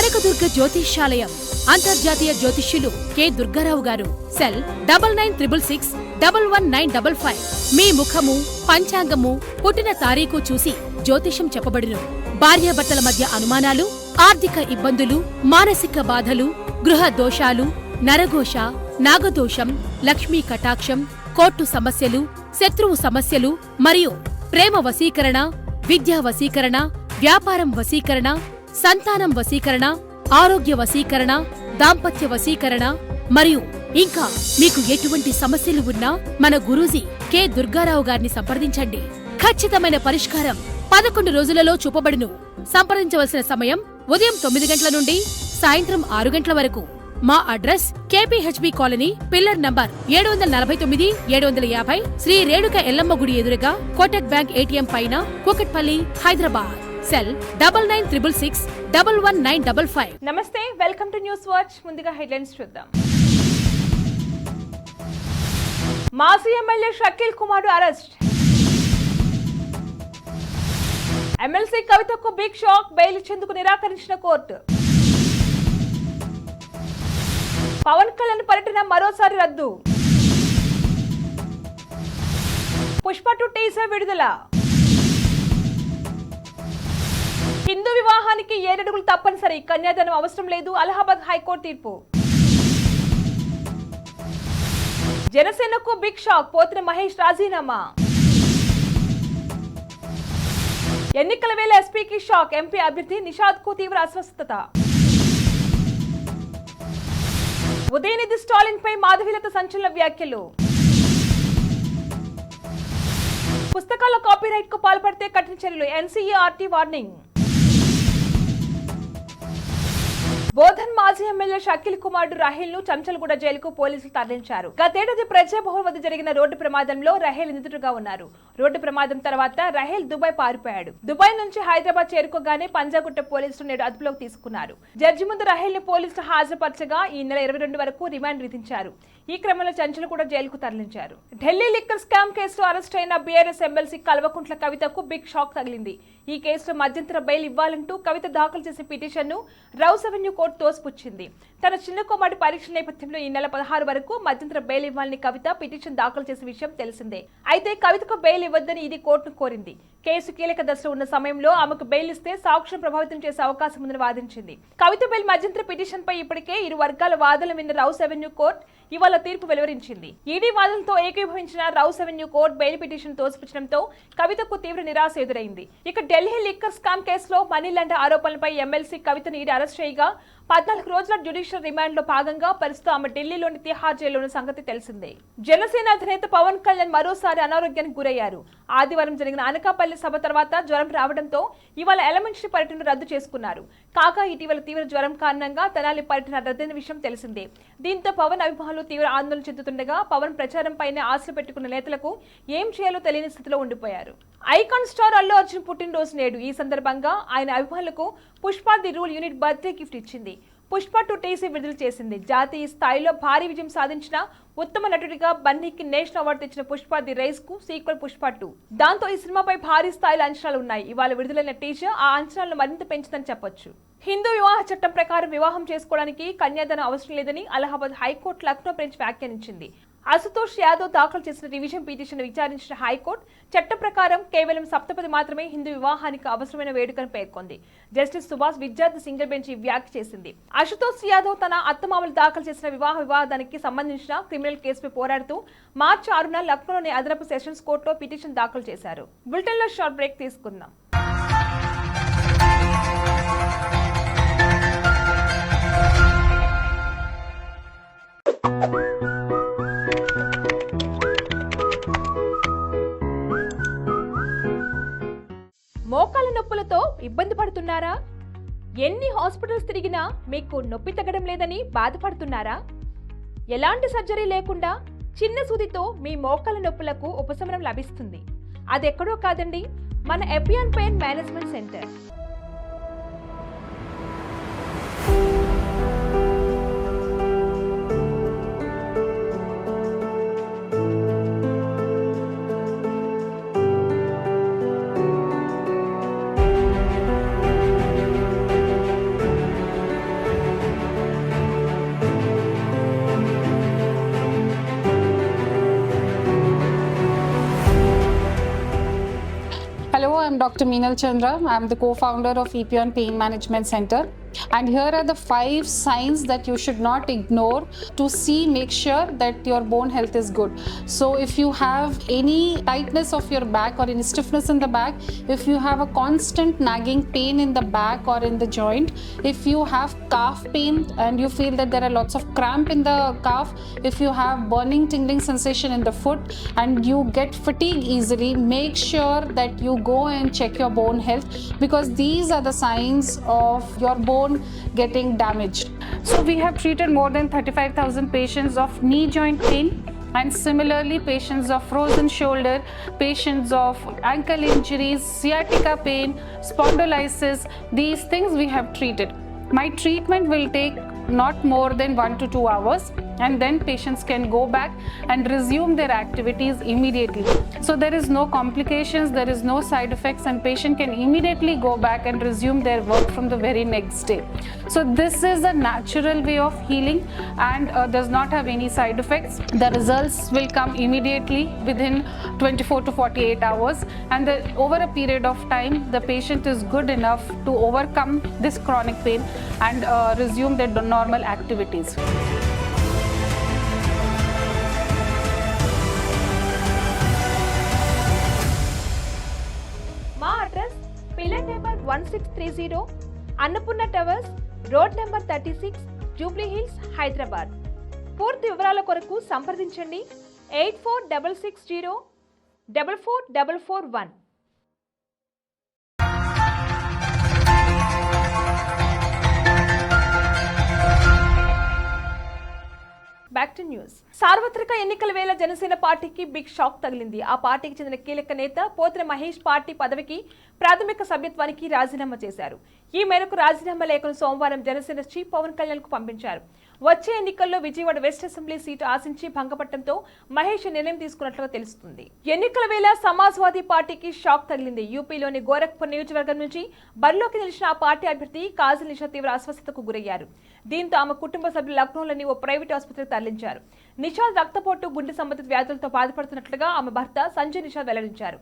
కనకదుర్గ జ్యోతిష్యాలయం, అంతర్జాతీయ జ్యోతిష్యులు కె దుర్గారావు గారు. సెల్ 9966611955. మీ ముఖము, పంచాంగము, పుట్టిన తారీఖు చూసి జ్యోతిషం చెప్పబడును. భార్యాభర్తల మధ్య అనుమానాలు, ఆర్థిక ఇబ్బందులు, మానసిక బాధలు, గృహ దోషాలు, నరఘోష, నాగదోషం, లక్ష్మీ కటాక్షం, కోర్టు సమస్యలు, శత్రువు సమస్యలు మరియు ప్రేమ వశీకరణ, విద్యా వశీకరణ, వ్యాపారం వశీకరణ, సంతానం వశీకరణ, ఆరోగ్య వశీకరణ, దాంపత్య వశీకరణ మరియు ఇంకా మీకు ఎటువంటి సమస్యలు ఉన్నా మన గురూజీ కె దుర్గారావు గారిని సంప్రదించండి. ఖచ్చితమైన పరిష్కారం 11 రోజులలో చూపబడును. సంప్రదించవలసిన సమయం ఉదయం 9 గంటల నుండి సాయంత్రం 6 గంటల వరకు. మా address KPHB colony, pillar number 749, 750, Sri Renuka Yellamma గుడి ఎదురుగా, కోటక్ బ్యాంక్ ATM పైన, కూకట్పల్లి, హైదరాబాద్. సెల్ 9966611955. నమస్తే, వెల్కమ్ టు న్యూస్ వాచ్. ముందుగా హెడ్లైన్స్ చూద్దాం. మాజీ MLA Shakeel Kumar arrest. MLC కవితకు బిగ్ షాక్, బెయిల్ ఇచ్చేందుకు నిరాకరించిన కోర్టు. పవన్ కళ్యాణ్ పర్యటన మరోసారి రద్దు. పుష్ప 2 టీజర్ విడుదల. హిందూ వివాహానికి 7 అడుగులు తప్పనిసరి, కన్యాదానం అవసరం లేదు, అలహాబాద్ హైకోర్టు తీర్పు. జనసేనకు బిగ్ షాక్, పోతిన మహేష్ రాజీనామా. ఎన్నికల వేళ ఎస్పీకి షాక్, ఎంపీ అభ్యర్థి నిషాద్ కు తీవ్ర అస్వస్థత. ఉదయనిధి స్టాలిన్ పై మాధవీలత సంచలన వ్యాఖ్యలు. పుస్తకాల కాపీరైట్ కు పాల్పడితే కఠిన చర్యలు, NCERT వార్నింగ్. బోధన్ మాజీ ఎమ్మెల్యే షకీల్ కుమార్ రాహేల్ ను చంచల్గూడ జైలుకు పోలీసులు తరలించారు. గతేడాది ప్రజాభవన్ వద్ద జరిగిన రోడ్డు ప్రమాదంలో రాహేల్ నిందితుడిగా ఉన్నారు. రోడ్డు ప్రమాదం తర్వాత రాహేల్ దుబాయ్ పారిపోయాడు. దుబాయ్ నుంచి హైదరాబాద్ చేరుకోగానే పంజాగుట్ట పోలీసులు నేడు అదుపులోకి తీసుకున్నారు. జడ్జి ముందు రాహేల్ ని పోలీసులు హాజరుపరచగా ఈ నెల 22 వరకు రిమాండ్ విధించారు. ఈ క్రమంలో చంచల్గూడ జైలుకు తరలించారు. ఢిల్లీ లిక్కర్ స్కామ్ కేసులో అరెస్ట్ అయిన బీఆర్ఎస్ ఎమ్మెల్సీ కల్వకుంట్ల కవితకు బిగ్ షాక్ తగిలింది. ఈ కేసులో మధ్యంతర బెయిల్ ఇవ్వాలంటూ కవిత దాఖలు చేసిన పిటిషన్ను రౌస్ అవెన్యూ కోర్టు తోసిపుచ్చింది. తన చిన్న కుమారుడి పరీక్ష నేపథ్యంలో ఈ నెల 16 వరకు మధ్యంతర బెయిల్ ఇవ్వాలని కవిత పిటిషన్ దాఖలు చేసిన విషయం తెలిసిందే. అయితే కవితకు బెయిల్ ఇవ్వద్దని ఇది కోర్టును కోరింది. కేసు కీలక దశలో ఉన్న సమయంలో ఆమెకు బెయిల్ ఇస్తే సాక్ష్యం ప్రభావితం చేసే అవకాశం ఉందని వాదించింది. కవిత బెయిల్ మధ్యంతర పిటిషన్ పై ఇప్పటికే ఇరు వర్గాల వాదనలు విన్న రౌస్ అవెన్యూ కోర్టు ఇవాళ తీర్పు వెలువరించింది. ఈడీ వాదనలతో ఏకీభవించిన Rouse Avenue court bail petition తోసిపుచ్చడంతో కవితకు తీవ్ర నిరాశ ఎదురైంది. ఇక ఢిల్లీ లిక్కర్ స్కామ్ కేసులో మనీ లాండర్ ఆరోపణలపై ఎమ్మెల్సీ కవితను ఈడీ అరెస్ట్ చేయగా 14 రోజుల జ్యుడిషియల్ రిమాండ్ లో భాగంగా ప్రస్తుతం ఆమె ఢిల్లీలోని తిహార్ జైలులోని సంగతి తెలిసిందే. జనసేన అధినేత పవన్ కళ్యాణ్ మరోసారి అనారోగ్యానికి గురయ్యారు. ఆదివారం జరిగిన అనకాపల్లి సభ తర్వాత జ్వరం రావడంతో ఇవాళ ఎలమంచిలి పర్యటన రద్దు చేసుకున్నారు. కాగా ఇటీవల తీవ్ర జ్వరం కారణంగా తెనాలి పర్యటన రద్దయిన విషయం తెలిసిందే. దీంతో పవన్ అభిమానులు తీవ్ర ఆందోళన చెందుతుండగా పవన్ ప్రచారంపైనే ఆశలు పెట్టుకున్న నేతలకు ఏం చేయాలో తెలియని స్థితిలో ఉండిపోయారు. ఐకాన్ స్టార్ అల్లు అర్జున్ పుట్టినరోజు నేడు. ఈ సందర్భంగా ఆయన అభిమానులకు Pushpa the rule unit birthday gift ఇచ్చింది. పుష్ప 2 టీజర్ విడుదల చేసింది. జాతీయ స్థాయిలో భారీ విజయం సాధించిన ఉత్తమ నటుడిగా బన్నీకి నేషనల్ అవార్డు తెచ్చిన పుష్ప ది రైస్ కు సీక్వెల్ పుష్ప 2. దాంతో ఈ సినిమాపై భారీ స్థాయిలో అంచనాలు ఉన్నాయి. ఇవాళ విడుదలైన టీజర్ ఆ అంచనాలను మరింత పెంచుదని చెప్పొచ్చు. హిందూ వివాహ చట్టం ప్రకారం వివాహం చేసుకోవడానికి కన్యాదానం అవసరం లేదని అలహాబాద్ హైకోర్టు లక్నో బెంచ్ వ్యాఖ్యానించింది. అశుతోష్ యాదవ్ దాఖలు చేసిన రివిజన్ పిటిషన్ విచారించిన హైకోర్టు చట్టం ప్రకారం కేవలం సప్తపది మాత్రమే హిందూ వివాహానికి అవసరమైన వేడుకను పేర్కొంది. జస్టిస్ సుభాష్ విద్యార్థి సింగిల్ బెంచ్ ఈ వ్యాఖ్య చేసింది. అశుతోష్ యాదవ్ తన అత్తమామలు దాఖలు చేసిన వివాదానికి సంబంధించిన క్రిమినల్ కేసుపై పోరాడుతూ మార్చి 6న లక్నోలోని అదనపు సెషన్స్ కోర్టులో పిటిషన్ దాఖలు చేశారు. బులెటిన్ లో షార్ట్ బ్రేక్ తీసుకుందాం. మోకాళ్ళ నొప్పులతో ఇబ్బంది పడుతున్నారా? ఎన్ని హాస్పిటల్స్ తిరిగినా మీకు నొప్పి తగ్గడం లేదని బాధపడుతున్నారా? ఎలాంటి సర్జరీ లేకుండా చిన్న సూదితో మీ మోకాళ్ళ నొప్పులకు ఉపశమనం లభిస్తుంది. అదెక్కడో కాదండి, మన Epione pain management centre. I'm Dr. Meenal Chandra. I'm the co-founder of EPON Pain Management Center. And here are the 5 signs that you should not ignore to make sure that your bone health is good. So if you have any tightness of your back or any stiffness in the back, if you have a constant nagging pain in the back or in the joint, if you have calf pain and you feel that there are lots of cramp in the calf, if you have burning tingling sensation in the foot and you get fatigue easily, make sure that you go and check your bone health, because these are the signs of your bone getting damaged. So we have treated more than 35,000 patients of knee joint pain, and similarly patients of frozen shoulder, patients of ankle injuries, sciatica pain, spondylosis. These things we have treated. My treatment will take not more than 1 to 2 hours, and then patients can go back and resume their activities immediately. So there is no complications, there is no side effects, and patient can immediately go back and resume their work from the very next day. So this is a natural way of healing and does not have any side effects. The results will come immediately within 24 to 48 hours, and over a period of time the patient is good enough to overcome this chronic pain and resume their normal activities. మా address pillar number 1630 Annapurna towers, road number 36, Jubilee hills, Hyderabad. పూర్తి వివరాల కొరకు సంప్రదించండి 8466044441. Back to news. సార్వత్రిక ఎన్నికల వేళ జనసేన పార్టీకి big shock తగిలింది. ఆ పార్టీకి చెందిన కీలక నేత పోతిన మహేష్ పార్టీ పదవికి ప్రాథమిక సభ్యత్వానికి రాజీనామా చేశారు. ఈ మేరకు రాజీనామా లేఖను సోమవారం జనసేన చీఫ్ పవన్ కళ్యాణ్ కు పంపించారు. వచ్చే ఎన్నికల్లో విజయవాడ వెస్ట్ అసెంబ్లీ సీటు ఆశించి భంగపడటంతో మహేష్ నిర్ణయం తీసుకున్నట్లుగా తెలుస్తుంది. ఎన్నికల వేళ సమాజ్వాదీ పార్టీకి షాక్ తగిలింది. యూపీలోని గోరఖ్పూర్ నియోజకవర్గం నుంచి బరిలోకి నిలిచిన ఆ పార్టీ అభ్యర్థి కాజల్ నిషా తీవ్ర అస్వస్థతకు గురయ్యారు. దీంతో ఆమె కుటుంబ సభ్యులు లక్నోలోని ఓ ప్రైవేట్ ఆసుపత్రికి తరలించారు. నిషాద్ రక్తపోటు, గుండె సంబంధిత వ్యాధులతో బాధపడుతున్నట్లుగా ఆమె భర్త సంజయ్ నిషాద్ వెల్లడించారు.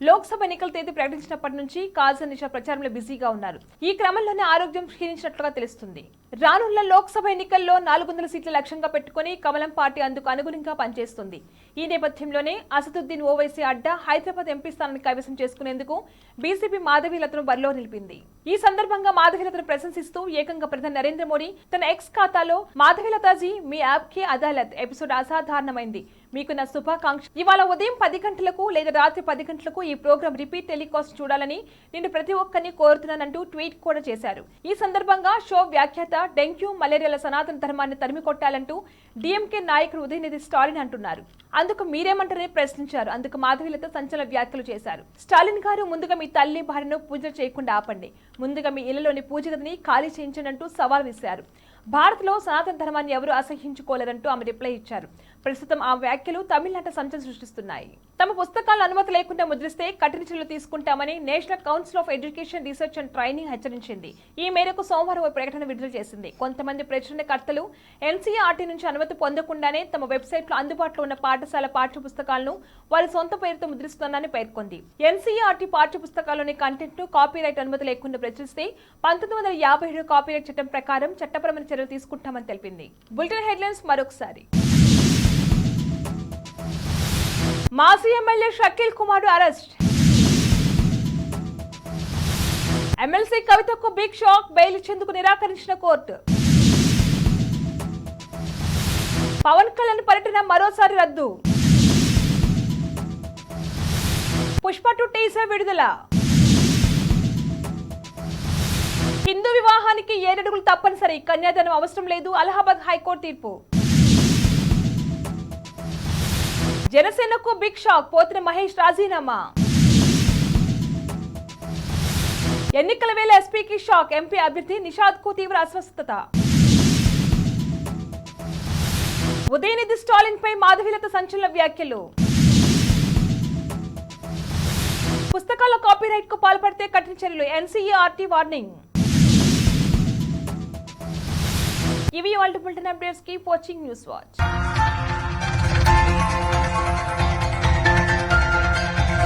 లోక్సభ ఎన్నికల తేదీ ప్రకటించినప్పటి నుంచి కాజల్ నిషా ప్రచారంలో బిజీగా ఉన్నారు. ఈ క్రమంలోనే ఆరోగ్యం క్షీణించినట్లుగా తెలుస్తుంది. రానున్న లోక్సభ ఎన్నికల్లో 400 సీట్ల లక్ష్యంగా పెట్టుకుని కమలం పార్టీ అందుకు అనుగుణంగా పనిచేస్తుంది. ఈ నేపథ్యంలోనే అసదుద్దీన్ ఓవైసీ అడ్డా హైదరాబాద్ ఎంపీ స్థానాన్ని కైవసం చేసుకునేందుకు బీజేపీ మాధవీలతను బరిలో నిలిపింది. ఈ సందర్భంగా మాధవీలతను ప్రశంసిస్తూ ఏకంగా ప్రధాని నరేంద్ర మోడీ తన ఎక్స్ ఖాతాలో మాధవీలతాజీ మీ యాప్ కి అదాలత్ ఎపిసోడ్ అసాధారణమైంది, మీకు నా శుభాకాంక్ష. ఇవాళ ఉదయం 10 గంటలకు లేదా రాత్రి 10 గంటలకు ఈ ప్రోగ్రాం రిపీట్ టెలికాస్ట్ చూడాలని నేను ప్రతి ఒక్కరిని కోరుతున్నానంటూ ట్వీట్ కూడా చేశారు. ఈ సందర్భంగా షో వ్యాఖ్యాత డెంగ్యూ, మలేరియాల సనాతన ధర్మాన్ని తరిమి కొట్టాలంటూ డిఎంకే నాయకుడు ఉదయనిధి స్టాలిన్ అంటున్నారు. అందుకు మీరేమంటారని ప్రశ్నించారు. అందుకు మాధవీలత సంచలన వ్యాఖ్యలు చేశారు. స్టాలిన్ గారు, ముందుగా మీ తల్లి భార్యను పూజలు చేయకుండా ఆపండి, ముందుగా మీ ఇళ్లలోని పూజ గదిని ఖాళీ చేయించండి అంటూ సవాల్ విసిరారు. భారత్లో సనాతన ధర్మాన్ని ఎవరూ అసహించుకోలేరంటూ ఆమె రిప్లై ఇచ్చారు. ప్రస్తుతం ఆ వ్యాఖ్యలు తమిళనాట సంచలనం సృష్టిస్తున్నాయి. తమ పుస్తకాలు అనుమతి లేకుండా ముద్రిస్తే కఠిన చర్యలు తీసుకుంటామని national council of education, research and training హెచ్చరించింది. ఈ మేరకు సోమవారం ఓ ప్రకటన విడుదల చేసింది. కొంతమంది ప్రచురణకర్తలు ఎన్సీఈఆర్టీ నుంచి అనుమతి పొందకుండానే తమ వెబ్సైట్లో అందుబాటులో ఉన్న పాఠశాల పాఠ్య పుస్తకాలను వారి సొంత పేరుతో ముద్రిస్తున్నారని పేర్కొంది. ఎన్సీఈఆర్టీ పాఠ్య పుస్తకాల్లోని కంటెంట్ ను కాపీరైట్ అనుమతి లేకుండా ప్రచురిస్తే 1957 కాపీరైట్ చట్టం ప్రకారం చట్టపరమైన చర్యలు తీసుకుంటామని తెలిపింది. బులెటిన్ హెడ్లైన్స్ మరొకసారి. మాజీ MLA Shakeel Kumar arrest. MLC కవితకు బిగ్ షాక్, బెయిల్ ఇచ్చేందుకు నిరాకరించిన కోర్టు. పవన్ కళ్యాణ్ పర్యటన మరోసారి రద్దు. పుష్ప 2 టీజర్ విడుదల. హిందూ వివాహానికి 7 అడుగులు తప్పనిసరి, కన్యాదానం అవసరం లేదు, అలహాబాద్ హైకోర్టు తీర్పు. జనసేనకు బిగ్ షాక్, పోతిన మహేష్ రాజీనామా. ఎన్నికల వేళ ఎస్పీకి షాక్, ఎంపీ అభ్యర్థి నిషాద్ కు తీవ్ర అస్వస్థత. ఉదయనిధి స్టాలిన్ పై మాధవీలత సంచలన వ్యాఖ్యలు. పుస్తకాల కాపీరైట్ కు పాల్పడితే కఠిన చర్యలు, ఎన్సీఈఆర్టీ వార్నింగ్. ఇవి వాళ్ళ bulletin updates. Keep watching news watch.